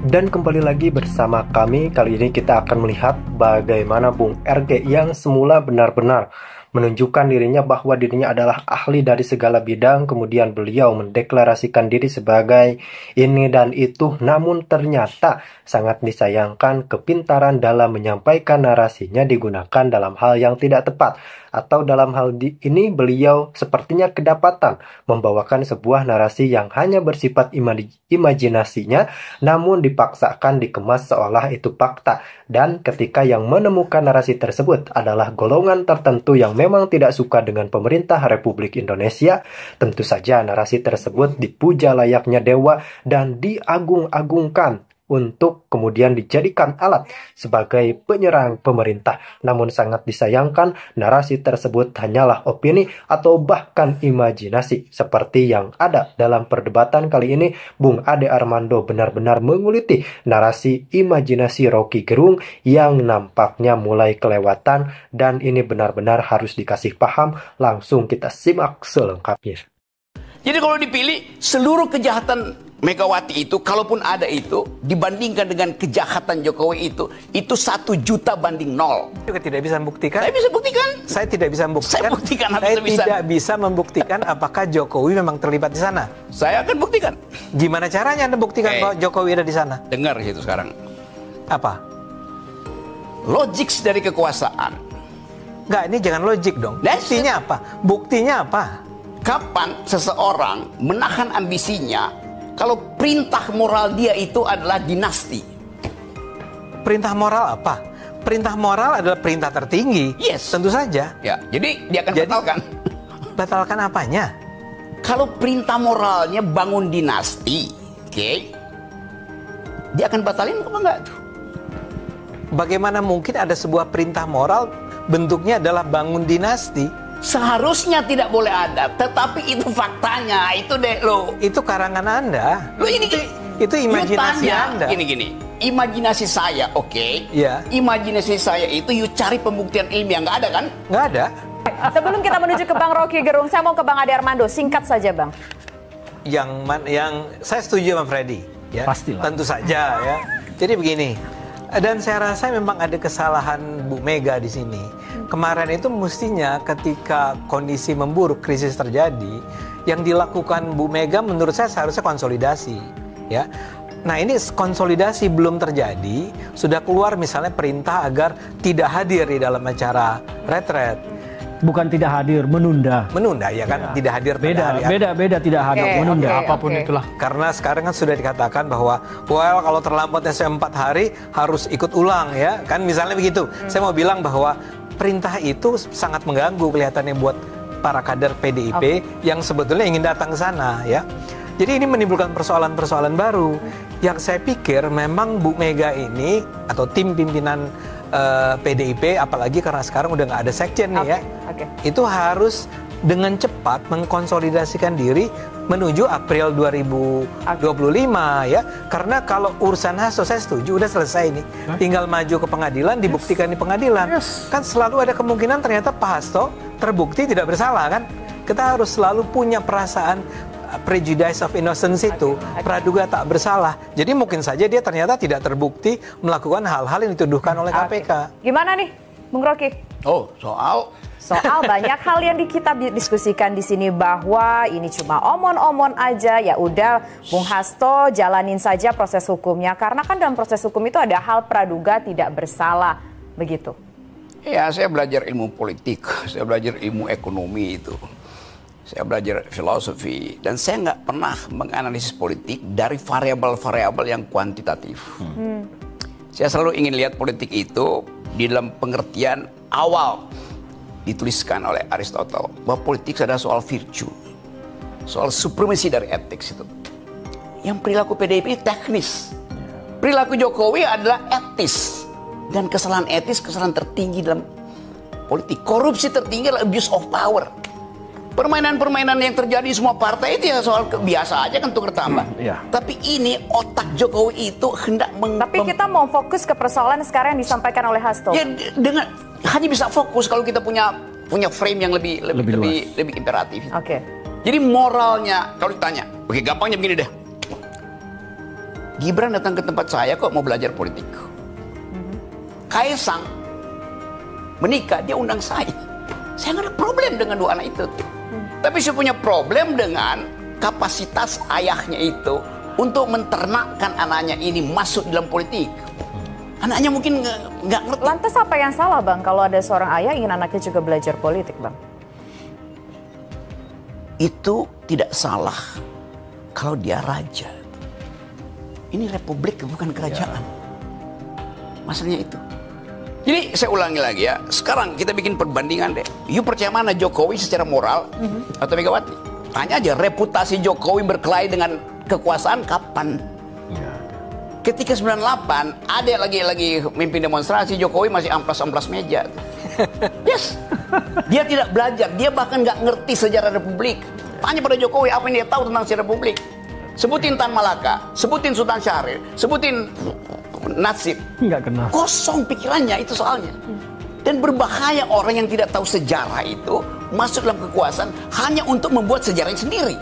Dan kembali lagi bersama kami. Kali ini kita akan melihat bagaimana Bung RG yang semula benar-benar menunjukkan dirinya bahwa dirinya adalah ahli dari segala bidang, kemudian beliau mendeklarasikan diri sebagai ini dan itu, namun ternyata sangat disayangkan kepintaran dalam menyampaikan narasinya digunakan dalam hal yang tidak tepat. Atau dalam hal ini beliau sepertinya kedapatan membawakan sebuah narasi yang hanya bersifat imajinasinya, namun dipaksakan dikemas seolah itu fakta. Dan ketika yang menemukan narasi tersebut adalah golongan tertentu yang memang tidak suka dengan pemerintah Republik Indonesia, tentu saja narasi tersebut dipuja layaknya dewa dan diagung-agungkan untuk kemudian dijadikan alat sebagai penyerang pemerintah. Namun sangat disayangkan narasi tersebut hanyalah opini atau bahkan imajinasi. Seperti yang ada dalam perdebatan kali ini, Bung Ade Armando benar-benar menguliti narasi imajinasi Rocky Gerung yang nampaknya mulai kelewatan, dan ini benar-benar harus dikasih paham. Langsung kita simak selengkapnya. Jadi kalau dipilih, seluruh kejahatan Megawati itu, kalaupun ada itu, dibandingkan dengan kejahatan Jokowi itu 1 juta banding 0. Juga tidak bisa membuktikan. Saya bisa buktikan. Saya tidak bisa membuktikan. Saya buktikan. Saya tidak bisa membuktikan apakah Jokowi memang terlibat di sana. Saya akan buktikan. Gimana caranya Anda buktikan bahwa Jokowi ada di sana? Dengar itu sekarang. Apa? Logik dari kekuasaan. Enggak, ini jangan logik dong. Buktinya apa? Buktinya apa? Kapan seseorang menahan ambisinya kalau perintah moral dia itu adalah dinasti? Perintah moral apa? Perintah moral adalah perintah tertinggi. Yes. Tentu saja. Ya, jadi dia akan batalkan. Batalkan apanya? Kalau perintah moralnya bangun dinasti, oke? Dia akan batalin apa enggak tuh? Bagaimana mungkin ada sebuah perintah moral bentuknya adalah bangun dinasti? Seharusnya tidak boleh ada, tetapi itu faktanya, itu deh lo. Itu karangan Anda. Lo ini itu imajinasi Anda. Gini, imajinasi saya, oke? Iya. Imajinasi saya itu, you cari pembuktian ilmiah, nggak ada kan? Nggak ada. Sebelum kita menuju ke Bang Rocky Gerung, saya mau ke Bang Ade Armando, singkat saja Bang. Yang saya setuju sama Freddy, ya. Pastilah. Tentu saja, ya. Jadi begini. Dan saya rasa memang ada kesalahan Bu Mega di sini. Kemarin itu mestinya ketika kondisi memburuk, krisis terjadi, yang dilakukan Bu Mega menurut saya seharusnya konsolidasi, ya. Nah, ini konsolidasi belum terjadi, sudah keluar misalnya perintah agar tidak hadir di dalam acara retret. Bukan tidak hadir, menunda. Menunda, ya kan? Ya. Tidak hadir pada hari. Beda tidak hadir, menunda. Apapun itulah. Karena sekarang kan sudah dikatakan bahwa, well, kalau terlambat 4 hari harus ikut ulang, ya. Kan misalnya begitu. Saya mau bilang bahwa perintah itu sangat mengganggu kelihatannya buat para kader PDIP yang sebetulnya ingin datang ke sana, ya. Jadi ini menimbulkan persoalan-persoalan baru. Yang saya pikir memang Bu Mega ini atau tim pimpinan PDIP, apalagi karena sekarang udah nggak ada sekjen nih, ya. Itu harus dengan cepat mengkonsolidasikan diri menuju April 2025, ya. Karena kalau urusan Hasto saya setuju udah selesai nih. Tinggal maju ke pengadilan, dibuktikan di pengadilan. Kan selalu ada kemungkinan ternyata Pak Hasto terbukti tidak bersalah, kan. Kita harus selalu punya perasaan prejudice of innocence itu, praduga tak bersalah. Jadi mungkin saja dia ternyata tidak terbukti melakukan hal-hal yang dituduhkan oleh KPK. Gimana nih, Bung Rocky? Oh, soal banyak hal yang kita diskusikan di sini bahwa ini cuma omon-omon aja. Ya udah, Bung Hasto jalanin saja proses hukumnya, karena kan dalam proses hukum itu ada hal praduga tidak bersalah, begitu. Ya, saya belajar ilmu politik, saya belajar ilmu ekonomi itu. Saya belajar filosofi, dan saya nggak pernah menganalisis politik dari variabel-variabel yang kuantitatif. Saya selalu ingin lihat politik itu di dalam pengertian awal dituliskan oleh Aristotle, bahwa politik adalah soal virtue, soal supremasi dari etik itu. Yang perilaku PDIP teknis, perilaku Jokowi adalah etis, dan kesalahan etis kesalahan tertinggi dalam politik. Korupsi tertinggi adalah abuse of power. Permainan-permainan yang terjadi di semua partai itu ya soal biasa aja kan, tukar tambah. Tapi ini otak Jokowi itu hendak Tapi kita mau fokus ke persoalan sekarang yang disampaikan oleh Hasto. Ya, dengan hanya bisa fokus kalau kita punya frame yang lebih imperatif. Oke. Jadi moralnya kalau ditanya, oke, gampangnya begini deh. Gibran datang ke tempat saya kok mau belajar politik. Kaisang menikah, dia undang saya. Saya nggak ada problem dengan dua anak itu. Tapi saya punya problem dengan kapasitas ayahnya itu untuk menternakkan anaknya ini masuk dalam politik. Anaknya mungkin nggak ngerti. Lantas apa yang salah, Bang, kalau ada seorang ayah ingin anaknya juga belajar politik, Bang? Itu tidak salah kalau dia raja. Ini republik bukan kerajaan. Masalahnya itu. Jadi saya ulangi lagi ya. Sekarang kita bikin perbandingan deh. You percaya mana, Jokowi secara moral atau Megawati? Tanya aja, reputasi Jokowi berkelahi dengan kekuasaan kapan? Ketika 98 ada lagi memimpin demonstrasi, Jokowi masih amplas-amplas meja. Yes. Dia tidak belajar, dia bahkan nggak ngerti sejarah republik. Tanya pada Jokowi apa yang dia tahu tentang sejarah republik. Sebutin Tan Malaka, sebutin Sultan Syahrir, sebutin Nasib. Nggak kenal. Kosong pikirannya, itu soalnya. Dan berbahaya orang yang tidak tahu sejarah itu masuk dalam kekuasaan hanya untuk membuat sejarahnya sendiri.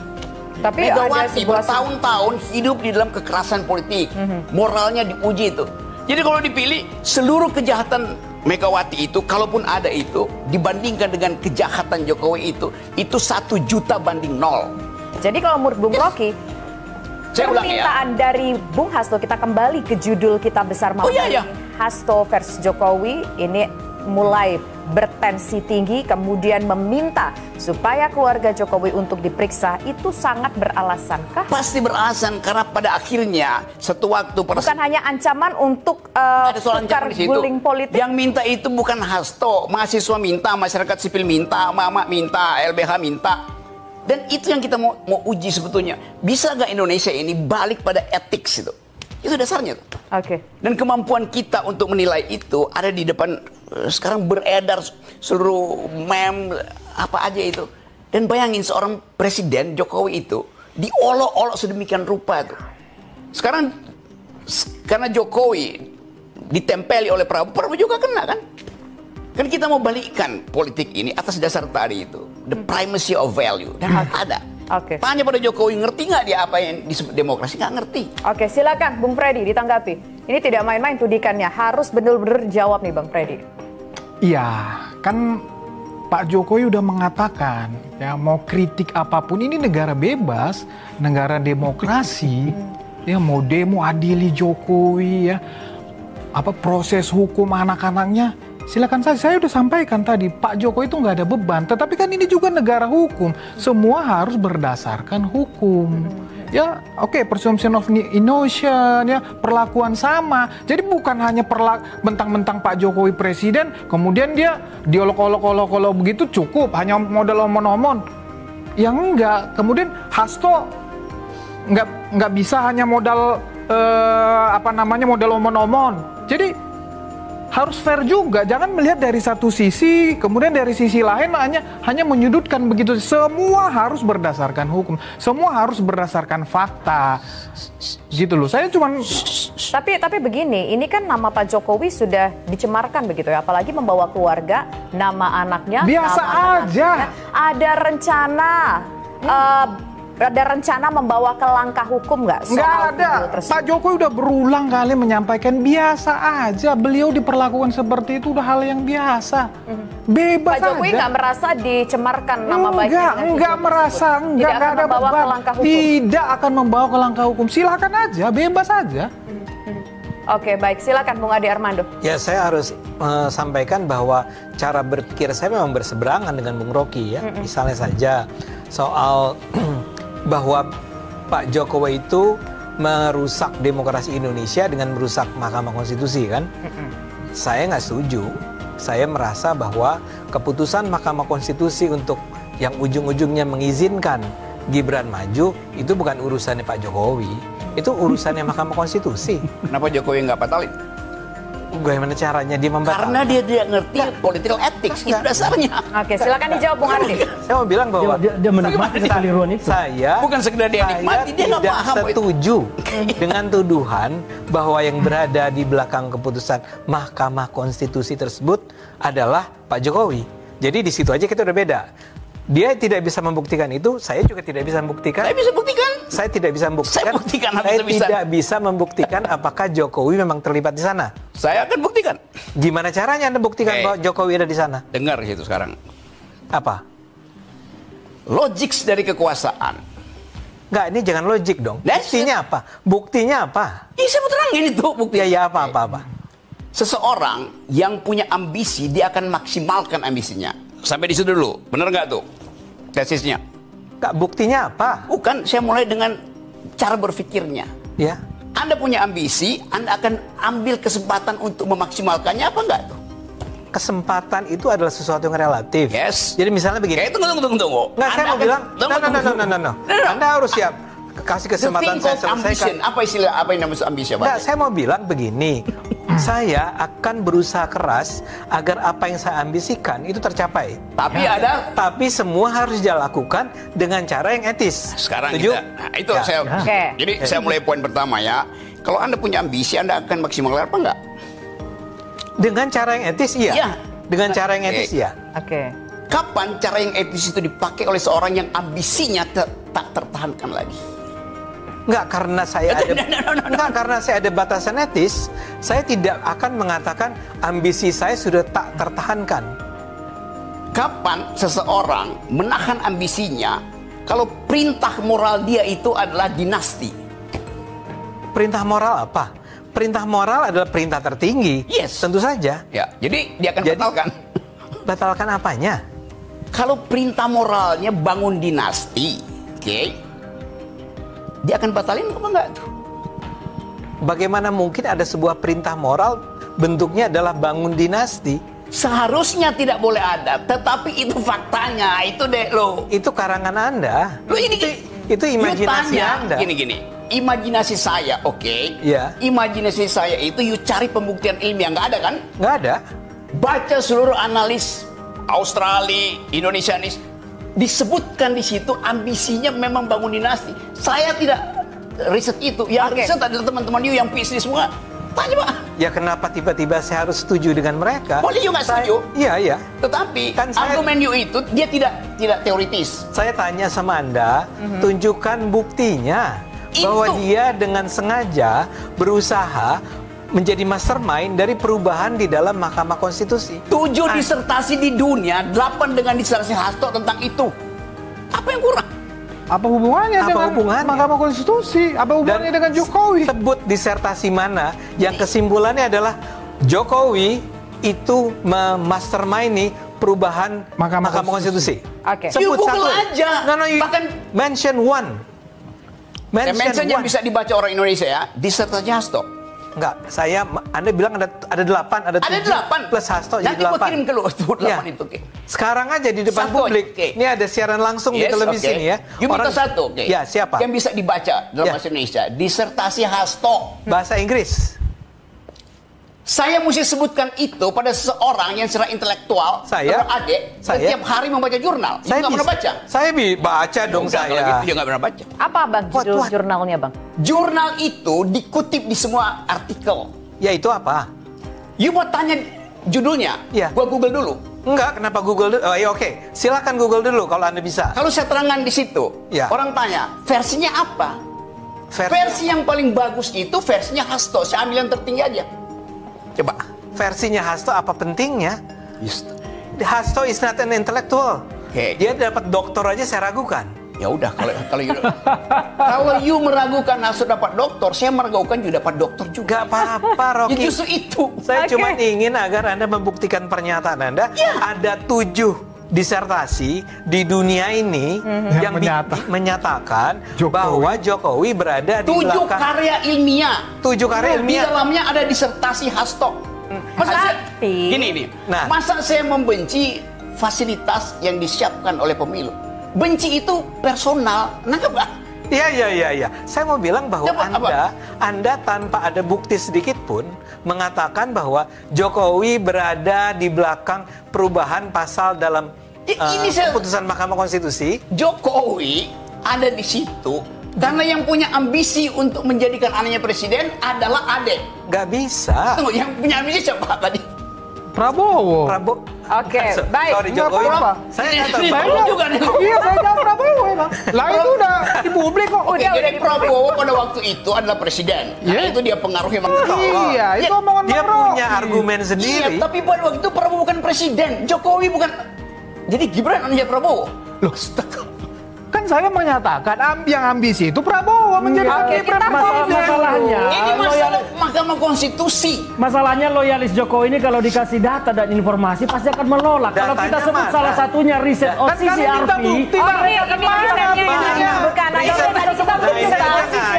Tapi Megawati bertahun-tahun hidup di dalam kekerasan politik, moralnya diuji itu. Jadi kalau dipilih, seluruh kejahatan Megawati itu, kalaupun ada itu, dibandingkan dengan kejahatan Jokowi itu 1 juta banding 0. Jadi kalau menurut Bung Rocky, permintaan dari Bung Hasto, kita kembali ke judul kita besar malam ini, Hasto versus Jokowi, ini mulai bertensi tinggi, kemudian meminta supaya keluarga Jokowi untuk diperiksa, itu sangat beralasankah? Pasti beralasan, karena pada akhirnya satu waktu bukan hanya ancaman untuk ada soal ancaman di situ. guling politik. Yang minta itu bukan Hasto, mahasiswa minta, masyarakat sipil minta, mama minta, LBH minta. Dan itu yang kita mau uji sebetulnya. Bisa nggak Indonesia ini balik pada etik itu? Itu dasarnya tuh. Oke. Dan kemampuan kita untuk menilai itu ada di depan. Sekarang beredar seluruh meme apa aja itu. Dan bayangin seorang presiden Jokowi itu diolok-olok sedemikian rupa tuh. Sekarang karena Jokowi ditempeli oleh Prabowo juga kena kan? Kan kita mau balikkan politik ini atas dasar tadi itu, the primacy of value, dan ada. Oke. Tanya pada Jokowi, ngerti nggak dia apa yang disebut demokrasi? Nggak ngerti. Oke, silakan Bung Freddy ditanggapi. Ini tidak main-main tudikannya, harus benar-benar jawab nih Bang Freddy. Iya, kan Pak Jokowi udah mengatakan ya mau kritik apapun, ini negara bebas, negara demokrasi, ya mau demo adili Jokowi ya, apa proses hukum anak-anaknya. Silakan saja, saya udah sampaikan tadi, Pak Jokowi itu nggak ada beban. Tetapi kan ini juga negara hukum, semua harus berdasarkan hukum. Ya, oke, presumption of innocence, ya, perlakuan sama. Jadi bukan hanya mentang-mentang Pak Jokowi presiden, kemudian dia diolok-olok begitu cukup, hanya modal omon-omon. Ya enggak, kemudian Hasto nggak bisa hanya modal modal omon-omon. Jadi harus fair juga, jangan melihat dari satu sisi, kemudian dari sisi lain hanya menyudutkan begitu. Semua harus berdasarkan hukum, semua harus berdasarkan fakta, gitu loh. Saya cuman. Tapi begini, ini kan nama Pak Jokowi sudah dicemarkan begitu ya, apalagi membawa keluarga, nama anaknya. Biasa aja. Ada rencana membawa ke langkah hukum nggak? Nggak ada. Pak Jokowi udah berulang kali menyampaikan biasa aja. Beliau diperlakukan seperti itu udah hal yang biasa. Bebas aja. Pak Jokowi nggak merasa dicemarkan nama baiknya? Nggak merasa. Nggak ada beban. Tidak akan membawa ke langkah hukum. Silakan aja, bebas aja. Oke, baik. Silakan Bung Ade Armando. Ya, saya harus sampaikan bahwa cara berpikir saya memang berseberangan dengan Bung Rocky ya. Misalnya saja soal bahwa Pak Jokowi itu merusak demokrasi Indonesia dengan merusak Mahkamah Konstitusi kan? Saya nggak setuju. Saya merasa bahwa keputusan Mahkamah Konstitusi untuk yang ujung-ujungnya mengizinkan Gibran maju itu bukan urusannya Pak Jokowi, itu urusannya Mahkamah Konstitusi. Kenapa Jokowi nggak batalin? Bagaimana caranya dia membatalkan? Karena dia tidak ngerti political ethics, itu dasarnya. Oke, silakan dijawab Bung Ade. Saya mau bilang bahwa dia menikmati kekeliruan itu. Saya bukan sekedar dia nikmati, dia nggak paham. Tidak setuju dengan tuduhan bahwa yang berada di belakang keputusan Mahkamah Konstitusi tersebut adalah Pak Jokowi. Jadi di situ aja kita udah beda. Dia tidak bisa membuktikan itu, saya juga tidak bisa membuktikan. Saya bisa buktikan. Saya tidak bisa membuktikan. Saya buktikan, Saya bisa. tidak bisa membuktikan apakah Jokowi memang terlibat di sana. Saya akan buktikan. Gimana caranya Anda buktikan bahwa Jokowi ada di sana? Dengar situ sekarang. Apa? Logik dari kekuasaan. Enggak, ini jangan logik dong. Buktinya apa? Buktinya apa? Ini saya mau terangin itu bukti. Ya apa. Seseorang yang punya ambisi, dia akan maksimalkan ambisinya. Sampai di situ dulu. Benar nggak tuh tesisnya? Enggak, buktinya apa? Bukan, saya mulai dengan cara berpikirnya. Ya. Anda punya ambisi, Anda akan ambil kesempatan untuk memaksimalkannya apa enggak tuh? Kesempatan itu adalah sesuatu yang relatif. Yes. Jadi misalnya begini. Oke, tunggu. Nggak, saya mau bilang, no. Anda harus siap. Kasih kesempatan saya selesaikan. Apa yang namanya ambisi? Nggak, saya mau bilang begini. Saya akan berusaha keras agar apa yang saya ambisikan itu tercapai. Tapi semua harus dilakukan dengan cara yang etis. Sekarang setuju? Jadi saya mulai poin pertama ya. Kalau Anda punya ambisi, Anda akan maksimalkan apa enggak? Dengan cara yang etis, iya. Iya. Dengan cara yang etis, iya. Oke. Kapan cara yang etis itu dipakai oleh seorang yang ambisinya tak tertahankan lagi? Enggak, karena saya ada enggak, karena saya ada batasan etis, saya tidak akan mengatakan ambisi saya sudah tak tertahankan. Kapan seseorang menahan ambisinya kalau perintah moral dia itu adalah dinasti? Perintah moral apa? Perintah moral adalah perintah tertinggi. Yes. Tentu saja. Ya, jadi dia akan batalkan. Batalkan apanya? Kalau perintah moralnya bangun dinasti, oke? Dia akan batalin apa enggak tuh? Bagaimana mungkin ada sebuah perintah moral bentuknya adalah bangun dinasti? Seharusnya tidak boleh ada, tetapi itu faktanya, itu deh lo. Itu karangan Anda. Lo ini itu imajinasi Anda. Gini. Imajinasi saya, oke? Iya. Imajinasi saya itu, you cari pembuktian ilmiah, nggak ada kan? Nggak ada. Baca seluruh analis Australia, Indonesianis, disebutkan di situ ambisinya memang bangun dinasti. Saya tidak riset itu, yang riset adalah teman-teman you yang PhD semua. Tanya Pak. Ya kenapa tiba-tiba saya harus setuju dengan mereka? Boleh you nggak setuju? Iya. Tetapi kan argumen you itu dia tidak teoritis. Saya tanya sama Anda, tunjukkan buktinya bahwa dia dengan sengaja berusaha menjadi mastermind dari perubahan di dalam Mahkamah Konstitusi. 7 disertasi di dunia, 8 dengan disertasi Hasto tentang itu. Apa yang kurang? Apa hubungannya dengan Mahkamah Konstitusi? Apa hubungannya dengan Jokowi? Sebut disertasi mana yang kesimpulannya adalah Jokowi itu memastermind perubahan Mahkamah Konstitusi. Oke. Sebut Google satu aja. Bahkan mention one. Mention yang bisa dibaca orang Indonesia ya, disertasi Hasto. Enggak, Anda bilang ada 8, ada 7 plus Hasto jadi 8. Nanti gue kirim ke lu 8 itu. Sekarang aja di depan publik. Ini ada siaran langsung di televisi nih ya. You minta satu, Ya, siapa? Yang bisa dibaca dalam bahasa Indonesia, disertasi Hasto. Bahasa Inggris. Saya mesti sebutkan itu pada seseorang yang secara intelektual, adik, setiap hari membaca jurnal. Saya nggak pernah baca. Saya baca dong saya. Kalau gitu, nggak pernah baca. Apa Bang judul jurnalnya Bang? Jurnal itu dikutip di semua artikel. Ya itu apa? You mau tanya judulnya? Ya. Gua Google dulu. Enggak, kenapa Google dulu? Oh ya oke. Silakan Google dulu kalau Anda bisa. Kalau saya terangkan di situ, orang tanya, versinya apa? Versi yang paling bagus itu versinya Hasto. Saya ambil yang tertinggi aja. Coba. Versinya Hasto apa pentingnya? Hasto is not an intellectual. Dia dapat doktor aja saya ragukan. Ya udah kalau you meragukan Hasto dapat doktor, saya meragukan you dapat doktor juga. Gak apa-apa, Rocky. Ya justru itu. Saya cuma ingin agar Anda membuktikan pernyataan Anda. Ada 7 disertasi di dunia ini yang menyatakan bahwa Jokowi berada di 7 belakang. 7 karya ilmiah. 7 karya ilmiah. Di dalamnya ada disertasi Hasto. Masa saya membenci fasilitas yang disiapkan oleh pemilu? Benci itu personal, nangkep gak? Iya. Saya mau bilang bahwa Anda tanpa ada bukti sedikit pun mengatakan bahwa Jokowi berada di belakang perubahan pasal dalam keputusan Mahkamah Konstitusi. Jokowi ada di situ karena yang punya ambisi untuk menjadikan anaknya presiden adalah adek. Gak bisa. Tunggu, yang punya ambisi siapa tadi? Prabowo. Oke, baik. Sorry Nggak Jokowi. apa-apa. Saya nggak tahu. Saya juga nih. Iya, saya jawab Prabowo emang. Lah itu udah di publik kok. Oke, jadi Prabowo pada waktu itu adalah presiden. Karena itu dia pengaruhi Iya, itu omongan Dia Bang Rocky. punya argumen Iya, sendiri. tapi pada waktu itu Prabowo bukan presiden, Jokowi bukan. Jadi Gibran anaknya Prabowo. Loh, kan saya menyatakan yang ambisi itu Prabowo menjadi Oke, Gibran kita presiden. Masalahnya, Ini masalah Mahkamah Konstitusi. masalahnya loyalis Jokowi ini kalau dikasih data dan informasi pasti akan menolak. Kalau kita Datanya sebut mana? salah satunya riset Kan OSIS kami minta RP. bukti, Oh, Bang. ini risetnya yang nanya, bukan. Nah, Riset. tadi kita Nah, berdebat. risetnya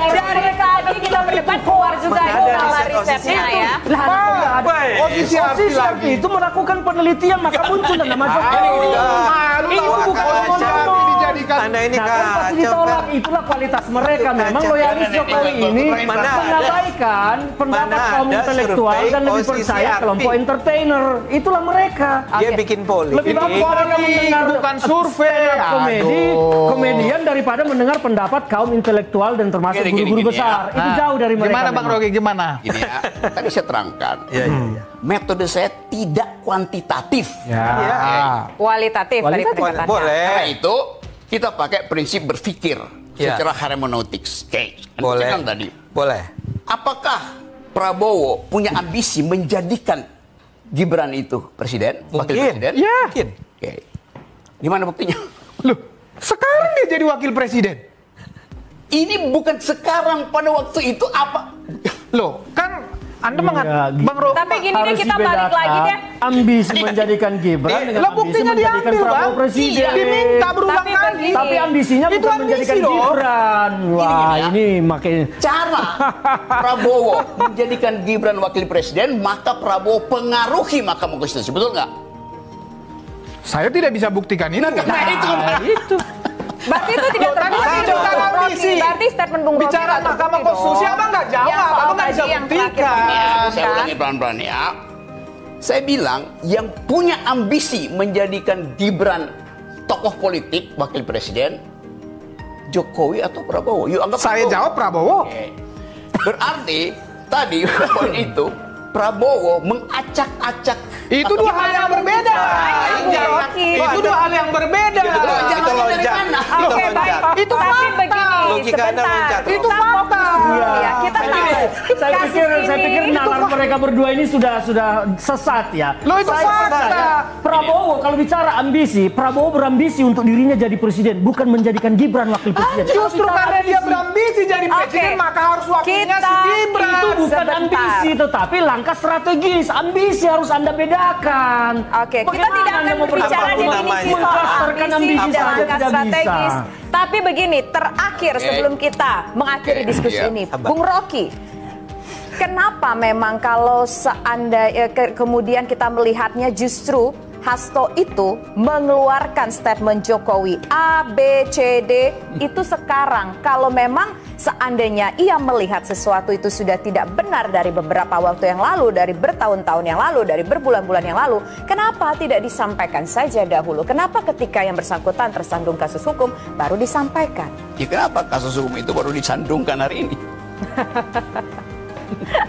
Dari tadi kita berdebat keluar juga Mana itu ada malah riset risetnya OSIS? ya. Lah, nggak ada. Baik. OSIS OSIS lagi. RP itu melakukan penelitian maka muncul nama Jokowi. Malu Itu lah bukan kalau ngomong-ngomong. dijadikan. Anda ini Nah, kan pasti kacau, ditolak. Fer. Itulah kualitas mereka. Memang kacau. loyalis Jokowi ini Mana ada- mengabaikan pendapat mana kaum ada intelektual survei dan lebih OSIS percaya RP. kelompok entertainer. Itulah mereka. Dia Oke. bikin politik. Lebih bagus mereka mendengar bukan survei. komedi, Aduh. komedian daripada mendengar pendapat kaum intelektual dan termasuk Gini, guru-guru gini, besar. ya. Itu jauh dari mereka. Gimana Bang memang. Rocky, gimana? Gini ya, tadi saya terangkan. Iya, iya, iya. Metode saya tidak kuantitatif. Ya. Kualitatif tadi Kualitatif. pendekatannya. Boleh. Karena itu kita pakai prinsip berpikir Ya. secara hermeneutics. Oke, Boleh. saya bilang tadi. Boleh. Apakah Prabowo punya ambisi menjadikan Gibran itu presiden, wakil Mungkin. presiden? Ya. Mungkin. Oke. Gimana buktinya? Loh, sekarang dia jadi wakil presiden. Ini bukan sekarang, pada waktu itu apa? Loh, kan Anda Iya, mengatakan gitu. Bang Rocky. Tapi gini deh, Harus kita balik dibedakan lagi deh. ambisi menjadikan Gibran dengan Lah ambisi buktinya menjadikan diambil, Prabowo Bang. presiden. Iya, diminta berulang Tapi kali. begini. Tapi ambisinya Itu bukan ambisi menjadikan dong. Gibran. Wah, Gini, ini makin Cara Prabowo menjadikan Gibran wakil presiden, maka Prabowo pengaruhi Mahkamah Konstitusi, betul nggak? Saya tidak bisa buktikan itu. itu. Berarti itu tidak Loh, tadi terbukti kan dong, bicara Bung Rocky. ambisi. Berarti statement Bung Rocky Bicara nggak Mahkamah terbukti Konstitusi, dong. Abang nggak jawab, Yang soal Abang nggak tadi bisa yang terakhir buktikan. dibilang, Saya kan? ulangi pelan-pelan ya. Saya bilang yang punya ambisi menjadikan Gibran tokoh politik wakil presiden, Jokowi atau Prabowo? Yuk anggap Saya Prabowo. jawab Prabowo. Oke. Berarti tadi poin itu Prabowo mengacak-acak. Itu dua hal yang berbeda. Bung Rocky. Itu dua hal yang berbeda. Itu loncat. Itu Oke, baik. loncat. Itu Tapi fakta. begini, Logika Anda sebentar. loncat, Rob. Itu fakta. Ya, kita tahu. Saya Kasus pikir ini- nalar mereka berdua ini sudah sesat ya. Loh, itu Saya fakta. percaya Prabowo kalau bicara ambisi, Prabowo berambisi untuk dirinya jadi presiden, bukan menjadikan Gibran wakil presiden. Kalau Justru bicara karena dia ambisi, berambisi jadi presiden, Oke. maka harus wakilnya si Kita- Gibran. itu bukan Sebentar. ambisi, tetapi langkah strategis. Ambisi harus Anda bedakan. Oke, kita Bagaimana tidak Anda akan mau berbicara Apapun definisi namanya. soal Mengklasterkan ambisi ambisi dan saja langkah tidak strategis. bisa. Tapi begini, terakhir sebelum kita mengakhiri Oke, diskusi iya. ini, Sabar. Bung Rocky, kenapa memang kalau seandainya kemudian kita melihatnya justru Hasto itu mengeluarkan statement Jokowi A, B, C, D itu sekarang kalau memang seandainya ia melihat sesuatu itu sudah tidak benar dari beberapa waktu yang lalu, dari bertahun-tahun yang lalu, dari berbulan-bulan yang lalu, kenapa tidak disampaikan saja dahulu? Kenapa ketika yang bersangkutan tersandung kasus hukum baru disampaikan? Ya kenapa kasus hukum itu baru disandungkan hari ini?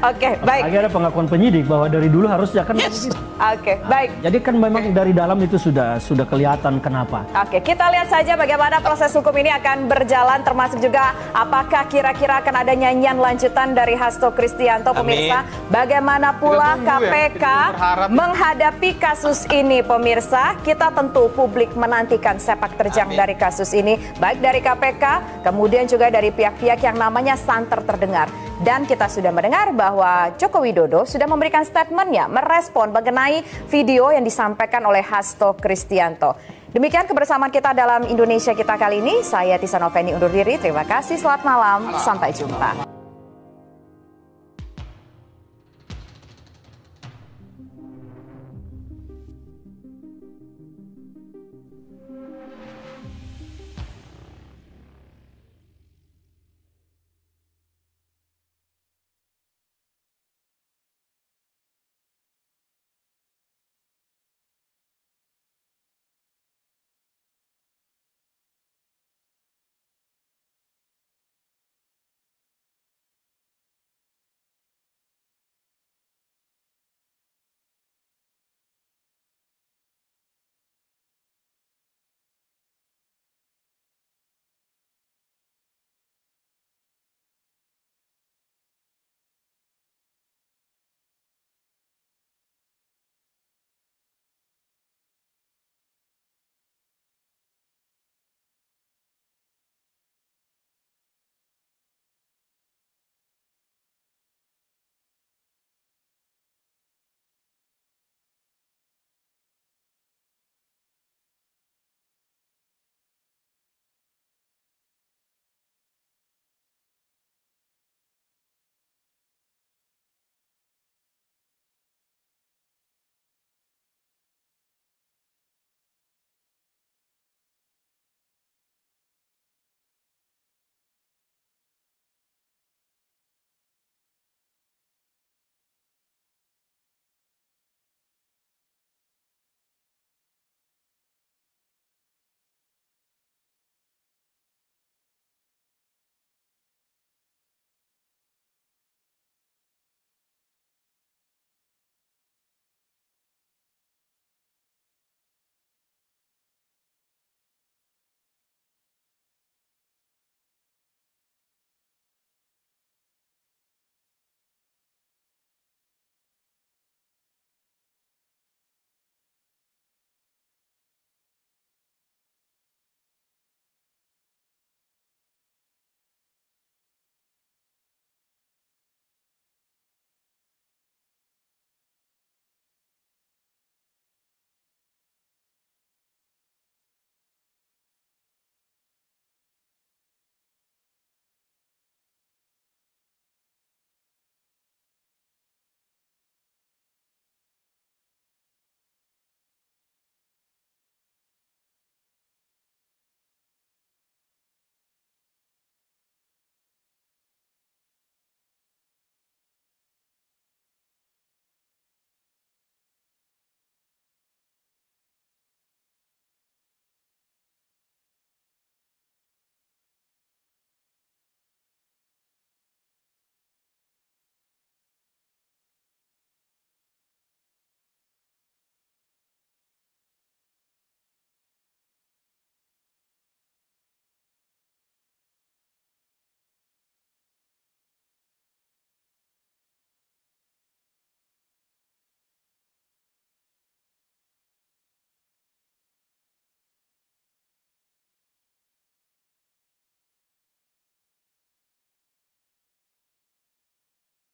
Oke, baik. Lagi ada pengakuan penyidik bahwa dari dulu harusnya kan begitu. Oke, baik. Jadi kan memang dari dalam itu sudah kelihatan kenapa. Oke, kita lihat saja bagaimana proses hukum ini akan berjalan, termasuk juga apakah kira-kira akan ada nyanyian lanjutan dari Hasto Kristianto, pemirsa. Bagaimana pula Kita tunggu ya, KPK kita berharap. menghadapi kasus ini, pemirsa. Kita tentu publik menantikan sepak terjang dari kasus ini, baik dari KPK, kemudian juga dari pihak-pihak yang namanya santer terdengar. Dan kita sudah mendengar bahwa Joko Widodo sudah memberikan statementnya, merespon mengenai video yang disampaikan oleh Hasto Kristianto. Demikian kebersamaan kita dalam Indonesia Kita kali ini. Saya Tisa Noveni undur diri. Terima kasih, selamat malam, sampai jumpa.